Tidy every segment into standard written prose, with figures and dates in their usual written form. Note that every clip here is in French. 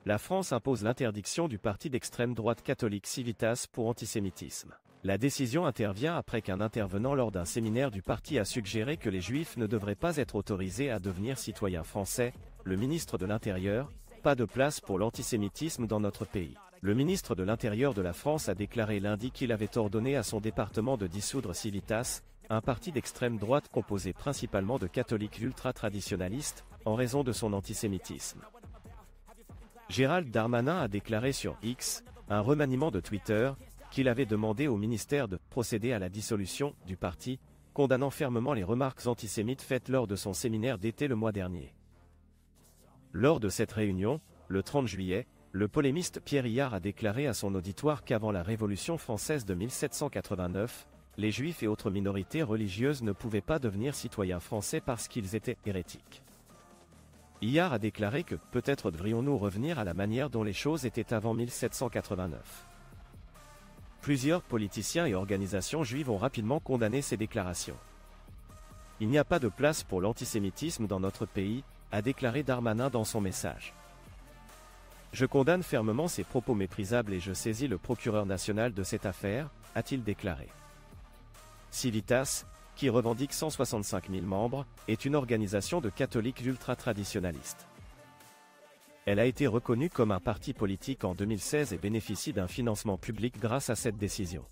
La France impose l'interdiction du parti d'extrême droite catholique Civitas pour antisémitisme. La décision intervient après qu'un intervenant lors d'un séminaire du parti a suggéré que les Juifs ne devraient pas être autorisés à devenir citoyens français. Le ministre de l'Intérieur, pas de place pour l'antisémitisme dans notre pays. Le ministre de l'Intérieur de la France a déclaré lundi qu'il avait ordonné à son département de dissoudre Civitas, un parti d'extrême droite composé principalement de catholiques ultra-traditionalistes, en raison de son antisémitisme. Gérald Darmanin a déclaré sur X, un remaniement de Twitter, qu'il avait demandé au ministère de procéder à la dissolution du parti, condamnant fermement les remarques antisémites faites lors de son séminaire d'été le mois dernier. Lors de cette réunion, le 30 juillet, le polémiste Pierre Hilliard a déclaré à son auditoire qu'avant la Révolution française de 1789, les Juifs et autres minorités religieuses ne pouvaient pas devenir citoyens français parce qu'ils étaient hérétiques. Hilliard a déclaré que peut-être devrions-nous revenir à la manière dont les choses étaient avant 1789. Plusieurs politiciens et organisations juives ont rapidement condamné ces déclarations. Il n'y a pas de place pour l'antisémitisme dans notre pays, a déclaré Darmanin dans son message. Je condamne fermement ces propos méprisables et je saisis le procureur national de cette affaire, a-t-il déclaré. Civitas, qui revendique 165 000 membres, est une organisation de catholiques ultra-traditionalistes. Elle a été reconnue comme un parti politique en 2016 et bénéficie d'un financement public grâce à cette décision.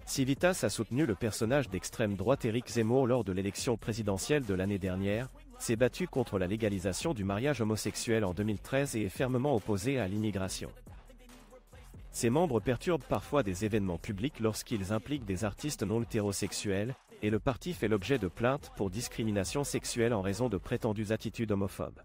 Civitas a soutenu le personnage d'extrême droite Éric Zemmour lors de l'élection présidentielle de l'année dernière, s'est battu contre la légalisation du mariage homosexuel en 2013 et est fermement opposé à l'immigration. Ses membres perturbent parfois des événements publics lorsqu'ils impliquent des artistes non hétérosexuels, et le parti fait l'objet de plaintes pour discrimination sexuelle en raison de prétendues attitudes homophobes.